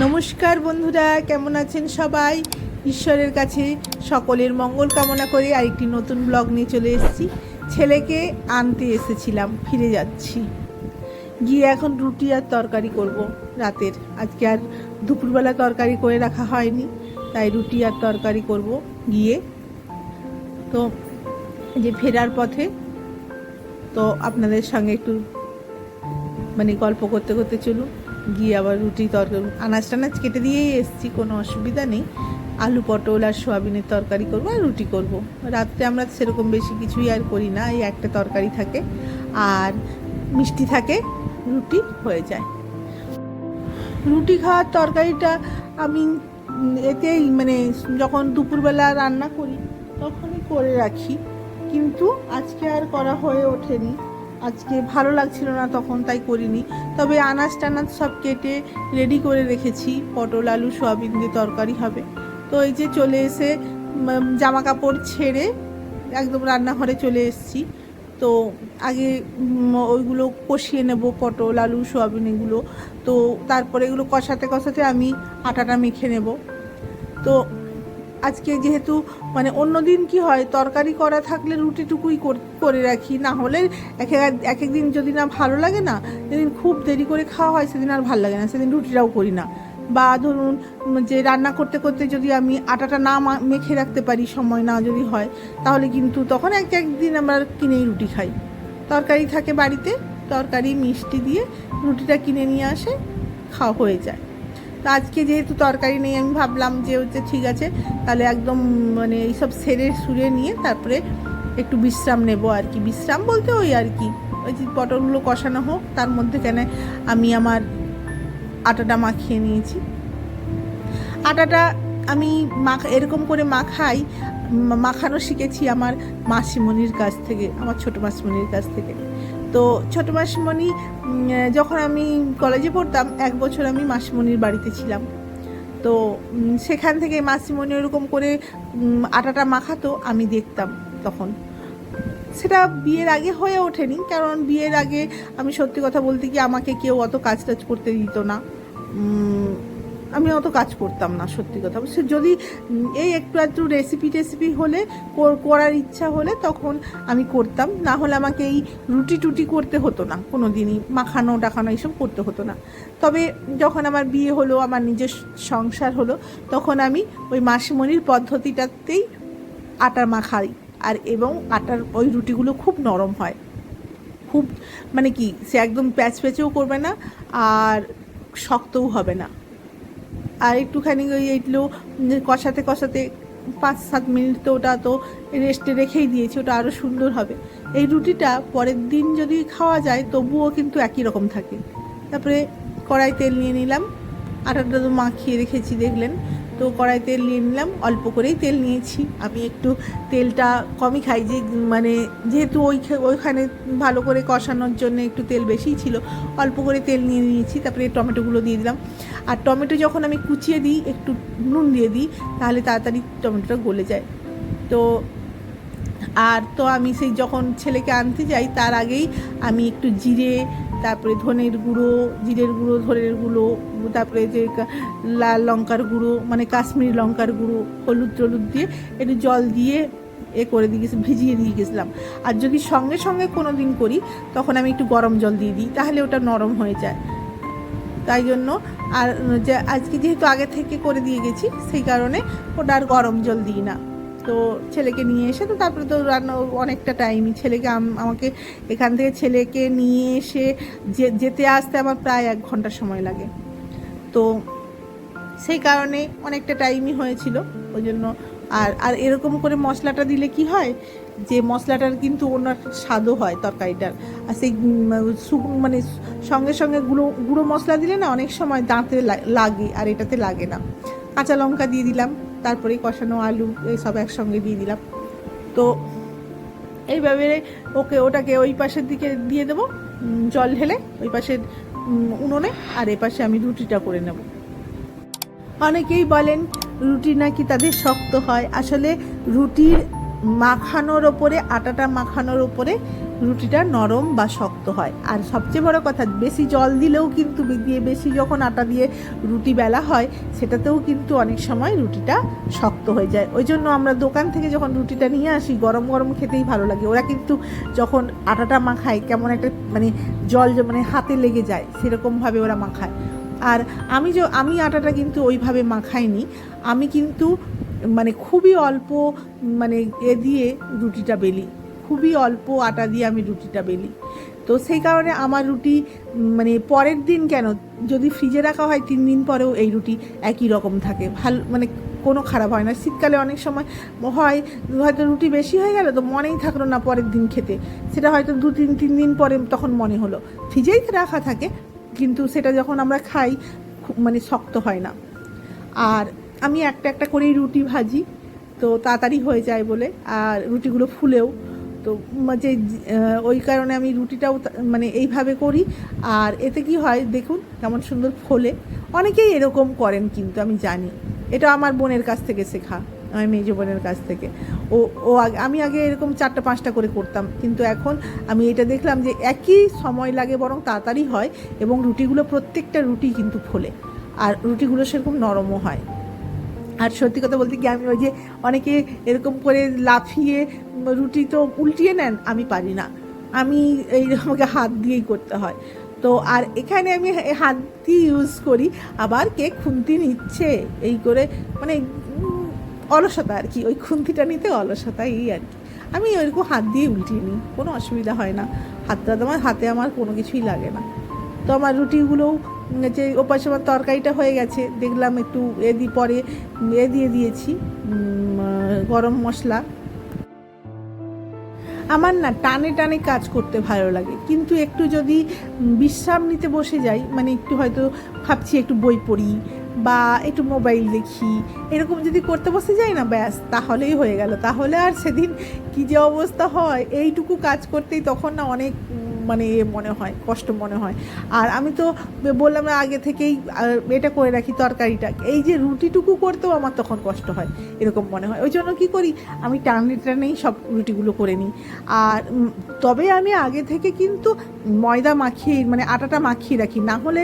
নমস্কার বন্ধুরা, কেমন আছেন সবাই? ঈশ্বরের কাছে সকলের মঙ্গল কামনা করে আরেকটি নতুন ব্লগ নিয়ে চলে এসেছি। ছেলেকে আনতে এসেছিলাম, ফিরে যাচ্ছি। গিয়ে এখন রুটি আর তরকারি করব রাতের। আজকে আর দুপুরবেলা তরকারি করে রাখা হয়নি, তাই রুটি আর তরকারি করব গিয়ে। তো যে ফেরার পথে তো আপনাদের সঙ্গে একটু গল্প করতে করতে চলুন। গিয়ে আবার রুটি তরকারি আনাজ টানাজ কেটে দিয়েই এসেছি, কোনো অসুবিধা নেই। আলু পটল আর সোয়াবিনের তরকারি করবো আর রুটি করব। রাত্রে আমরা সেরকম বেশি কিছুই আর করি না, এই একটা তরকারি থাকে আর মিষ্টি থাকে, রুটি হয়ে যায়। রুটি খাওয়ার তরকারিটা আমি এতেই যখন দুপুরবেলা রান্না করি তখনই করে রাখি, কিন্তু আজকে আর করা হয়ে ওঠেনি। আজকে ভালো লাগছিল না তখন, তাই করিনি। তবে আনাজ টানাজ সব কেটে রেডি করে রেখেছি, পটল আলু সোয়াবিন দিয়ে তরকারি হবে। তো এই যে চলে এসে জামা কাপড় ছেড়ে একদম রান্নাঘরে চলে এসেছি। তো আগে ওইগুলো কষিয়ে নেব, পটল আলু সোয়াবিন এগুলো। তো তারপরে এগুলো কষাতে কষাতে আমি আটাটা মেখে নেব। তো আজকে যেহেতু অন্য দিন কি হয়, তরকারি করা থাকলে রুটিটুকুই করে রাখি, না হলে এক এক দিন যদি না ভালো লাগে না, যেদিন খুব দেরি করে খাওয়া হয় সেদিন আর ভালো লাগে না, সেদিন রুটিটাও করি না। বা ধরুন যে রান্না করতে করতে যদি আমি আটাটা না মেখে রাখতে পারি, সময় না যদি হয়, তাহলে কিন্তু তখন একদিন আমরা কিনেই রুটি খাই। তরকারি থাকে বাড়িতে, তরকারি মিষ্টি দিয়ে রুটিটা কিনে নিয়ে আসে, খাওয়া হয়ে যায়। তো আজকে যেহেতু তরকারি নেই, আমি ভাবলাম যে ঠিক আছে, তাহলে একদম এইসব সেরে সুরে নিয়ে তারপরে একটু বিশ্রাম নেব আর কি। বিশ্রাম বলতে ওই আর কি, ওই যে পটলগুলো কষানো হোক, তার মধ্যে আমি আমার আটাটা মাখিয়ে নিয়েছি। আটাটা আমি এরকম করে মাখানো শিখেছি আমার মাসিমণির কাছ থেকে, আমার ছোটো মাসিমণির কাছ থেকে। তো ছোটো মাসিমণি যখন আমি কলেজে পড়তাম, 1 বছর আমি মাসিমণির বাড়িতে ছিলাম। তো সেখান থেকে মাসিমণি ওরকম করে আটাটা মাখাতো, আমি দেখতাম তখন। সেটা বিয়ের আগে হয়ে ওঠেনি, কারণ বিয়ের আগে আমি সত্যি কথা বলতে কি, আমাকে কেউ অত কাজ টাজ করতে দিত না। আমি অত কাজ করতাম না, সত্যি কথা। সে যদি এই একটু রেসিপি হলে, করার ইচ্ছা হলে তখন আমি করতাম, না হলে আমাকে এই রুটি টুটি করতে হতো না, কোনো দিনই মাখানো টাখানো এইসব করতে হতো না। তবে যখন আমার বিয়ে হলো, আমার নিজের সংসার হলো, তখন আমি ওই মাসিমণির পদ্ধতিটাতেই আটা মাখাই। আর এবং আটার ওই রুটিগুলো খুব নরম হয়, খুব কি সে একদম প্যাচও করবে না আর শক্তও হবে না। আর একটুখানি এইগুলো কষাতে কষাতে 5-7 মিনিট তো ওটা তো রেস্টে রেখেই দিয়েছি, ওটা আরও সুন্দর হবে। এই রুটিটা পরের দিন যদি খাওয়া যায় তবুও কিন্তু একই রকম থাকে। তারপরে কড়াই তেল নিয়ে নিলাম, আটাটা তো মাখিয়ে রেখেছি দেখলেন। তো কড়াই তেল নিয়ে নিলাম, অল্প করেই তেল নিয়েছি। আমি একটু তেলটা কমই খাই, যে যেহেতু ওইখানে ভালো করে কষানোর জন্য একটু তেল বেশিই ছিল, অল্প করে তেল নিয়ে নিয়েছি। তারপরে টমেটোগুলো দিয়ে দিলাম। আর টমেটো যখন আমি কুচিয়ে দিই, একটু নুন দিয়ে দিই, তাহলে তাড়াতাড়ি টমেটোটা গলে যায়। তো আমি সেই যখন ছেলেকে আনতে যাই, তার আগেই আমি একটু জিরে, তারপরে ধনের গুঁড়ো, জিরের গুঁড়ো, ধনের গুঁড়ো, তারপরে যে লাল লঙ্কার গুঁড়ো, কাশ্মীরি লঙ্কার গুঁড়ো, হলুদ টলুদ দিয়ে একটু জল দিয়ে করে দিয়ে ভিজিয়ে দিয়ে গেছিলাম। আর যদি সঙ্গে সঙ্গে কোনো দিন করি, তখন আমি একটু গরম জল দিয়ে দিই, তাহলে ওটা নরম হয়ে যায়। তাই জন্য আর যে আজকে যেহেতু আগে থেকে করে দিয়ে গেছি, সেই কারণে ওটা আর গরম জল দিই না। তো ছেলেকে নিয়ে এসে, তো তারপরে তো রান্না অনেকটা টাইমই, আমাকে এখান থেকে ছেলেকে নিয়ে এসে যেতে আসতে আমার প্রায় 1 ঘন্টা সময় লাগে। তো সেই কারণে অনেকটা টাইমই হয়েছিল, ওই জন্য। আর এরকম করে মশলাটা দিলে কি হয়, যে মশলাটার কিন্তু অন্য স্বাদও হয় তরকারিটার। আর সেই সঙ্গে সঙ্গে গুঁড়ো মশলা দিলে না, অনেক সময় দাঁতে লাগে, আর এটাতে লাগে না। কাঁচা লঙ্কা দিয়ে দিলাম, তারপরে কষানো আলু সব একসঙ্গে দিয়ে দিলাম। তো এইভাবে ওটাকে ওই পাশের দিকে দিয়ে দেবো, জল ঢেলে ওই পাশের উনুনে, আর এ পাশে আমি রুটিটা করে নেব। অনেকেই বলেন রুটি নাকি তাদের শক্ত হয়। আসলে রুটির মাখানোর ওপরে, আটাটা মাখানোর ওপরে রুটিটা নরম বা শক্ত হয়। আর সবচেয়ে বড় কথা, বেশি জল দিলেও কিন্তু বেশি যখন আটা দিয়ে রুটি বেলা হয় সেটাতেও কিন্তু অনেক সময় রুটিটা শক্ত হয়ে যায়। ওই জন্য আমরা দোকান থেকে যখন রুটিটা নিয়ে আসি গরম গরম খেতেই ভালো লাগে। ওরা কিন্তু যখন আটাটা মাখায় কেমন একটা মানে জল মানে হাতে লেগে যায় সেরকমভাবে ওরা মাখায়। আর আমি আটাটা কিন্তু ওইভাবে মাখাইনি, আমি কিন্তু মানে খুবই অল্প মানে দিয়ে রুটিটা বেলি, খুবই অল্প আটা দিয়ে আমি রুটিটা বেলি। তো সেই কারণে আমার রুটি মানে পরের দিন কেন, যদি ফ্রিজে রাখা হয় 3 দিন পরেও এই রুটি একই রকম থাকে, ভালো মানে কোনো খারাপ হয় না। শীতকালে অনেক সময় হয় হয়তো রুটি বেশি হয়ে গেল, তো মনেই থাকলো না পরের দিন খেতে, সেটা হয়তো 2-3 দিন পরে তখন মনে হলো। ফ্রিজেই রাখা থাকে কিন্তু সেটা যখন আমরা খাই মানে শক্ত হয় না। আর আমি একটা একটা করেই রুটি ভাজি, তো তাড়াতাড়ি হয়ে যায় বলে, আর রুটিগুলো ফুলেও, তো যে ওই কারণে আমি রুটিটাও মানে এইভাবে করি। আর এতে কি হয় দেখুন কেমন সুন্দর ফোলে। অনেকেই এরকম করেন কিন্তু আমি জানি, এটা আমার বোনের কাছ থেকে শেখা, আমার মেজো বোনের কাছ থেকে। আমি আগে এরকম 4টা-5টা করে করতাম, কিন্তু এখন আমি এটা দেখলাম যে একই সময় লাগে, বরং তাড়াতাড়ি হয়, এবং রুটিগুলো প্রত্যেকটা রুটি কিন্তু ফোলে, আর রুটিগুলো সেরকম নরমও হয়। আর সত্যি কথা বলতে কি, আমি ওই যে অনেকে এরকম করে লাফিয়ে রুটি তো উল্টিয়ে নেন, আমি পারি না, আমি আমাকে হাত দিয়েই করতে হয়। তো আর এখানে আমি হাত দিয়ে ইউজ করি, আবার কে খুন্তি নিচ্ছে এই করে, মানে অলসতা আর কি, ওই খুন্তিটা নিতে অলসতা, এই আর কি। আমি ওইরকম হাত দিয়ে উল্টিয়ে নিই, কোনো অসুবিধা হয় না, হাতে আমার কোনো কিছুই লাগে না। তো আমার রুটিগুলোও যে ওপাশে আমার তরকারিটা হয়ে গেছে, দেখলাম একটু পরে দিয়ে দিয়েছি গরম মশলা। আমার না টানে টানে কাজ করতে ভালো লাগে, কিন্তু একটু যদি বিশ্রাম নিতে বসে যাই, মানে একটু হয়তো ভাবছি একটু বই পড়ি বা একটু মোবাইল দেখি, এরকম যদি করতে বসে যাই না, ব্যাস তাহলেই হয়ে গেল। তাহলে আর সেদিন কী যে অবস্থা হয়, এইটুকু কাজ করতেই তখন না অনেক মানে মনে হয়, কষ্ট মনে হয়। আর আমি তো বললাম আগে থেকেই এটা করে রাখি তরকারিটা, এই যে রুটিটুকু করতেও আমার তখন কষ্ট হয়, এরকম মনে হয়। ওই জন্য কী করি, আমি টানেই সব রুটিগুলো করে নিই। আর তবে আমি আগে থেকে কিন্তু ময়দা মাখিয়ে মানে আটাটা মাখিয়ে রাখি, না হলে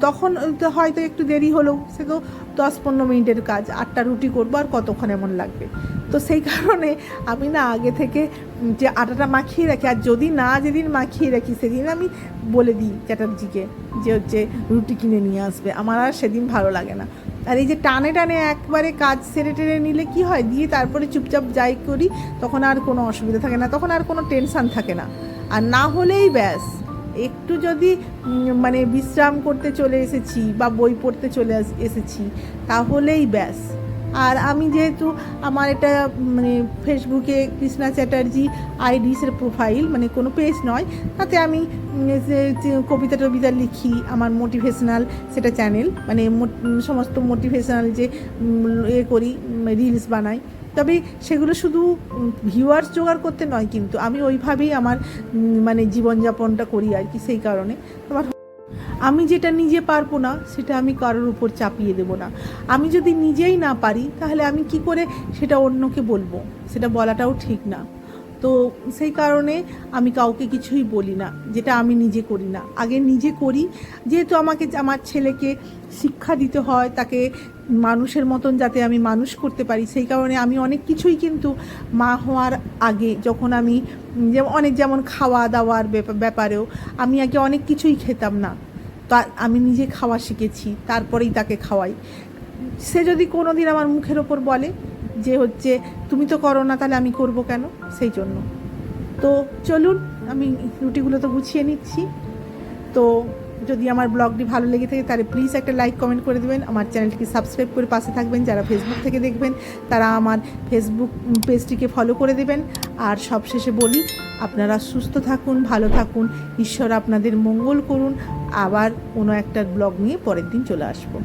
তখন তো হয়তো একটু দেরি হলেও সে তো 10-15 মিনিটের কাজ, 8টা রুটি করবো আর কতক্ষণ এমন লাগবে। তো সেই কারণে আমি না আগে থেকে যে আটাটা মাখিয়ে রাখি, আর যদি না যেদিন মাখিয়ে রাখি সেদিন আমি বলে দিই চ্যাটার্জিকে যে হচ্ছে রুটি কিনে নিয়ে আসবে, আমার আর সেদিন ভালো লাগে না। আর এই যে টানে টানে একবারে কাজ সেরে টেরে নিলে কি হয়, দিয়ে তারপরে চুপচাপ যাই করি, তখন আর কোনো অসুবিধা থাকে না, তখন আর কোনো টেনশান থাকে না। আর না হলেই ব্যাস একটু যদি মানে বিশ্রাম করতে চলে এসেছি বা বই পড়তে চলে এসেছি, তাহলেই ব্যাস। আর আমি যেহেতু আমার এটা মানে ফেসবুকে কৃষ্ণা চ্যাটার্জি আইডিসের প্রোফাইল, মানে কোনো পেজ নয়, তাতে আমি কবিতা টবিতা লিখি, আমার মোটিভেশনাল সেটা চ্যানেল, মানে সমস্ত মোটিভেশনাল যে করি, রিলস বানাই। তবে সেগুলো শুধু ভিউয়ার্স জোগাড় করতে নয়, কিন্তু আমি ওইভাবেই আমার মানে জীবনযাপনটা করি আর কি। সেই কারণে আমি যেটা নিজে পারবো না সেটা আমি কারোর উপর চাপিয়ে দেবো না। আমি যদি নিজেই না পারি তাহলে আমি কি করে সেটা অন্যকে বলবো, সেটা বলাটাও ঠিক না। তো সেই কারণে আমি কাউকে কিছুই বলি না যেটা আমি নিজে করি না। আগে নিজে করি, যেহেতু আমাকে আমার ছেলেকে শিক্ষা দিতে হয়, তাকে মানুষের মতন যাতে আমি মানুষ করতে পারি, সেই কারণে আমি অনেক কিছুই কিন্তু মা হওয়ার আগে, যখন আমি যেমন খাওয়া দাওয়ার ব্যাপারেও আমি আগে অনেক কিছুই খেতাম না, তা আমি নিজে খাওয়া শিখেছি, তারপরেই তাকে খাওয়াই। সে যদি কোনো দিন আমার মুখের ওপর বলে যে হচ্ছে তুমি তো করো না, তাহলে আমি করব কেন, সেই জন্য। তো চলুন আমি রুটিগুলো তো গুছিয়ে নিচ্ছি। তো যদি আমার ব্লগটি ভালো লেগে থাকে তাহলে প্লিজ একটা লাইক কমেন্ট করে দেবেন, আমার চ্যানেলটিকে সাবস্ক্রাইব করে পাশে থাকবেন। যারা ফেসবুক থেকে দেখবেন তারা আমার ফেসবুক পেজটিকে ফলো করে দেবেন। আর সবশেষে বলি, আপনারা সুস্থ থাকুন, ভালো থাকুন, ঈশ্বর আপনাদের মঙ্গল করুন। আবার কোনো একটা ব্লগ নিয়ে পরের দিন চলে আসবো।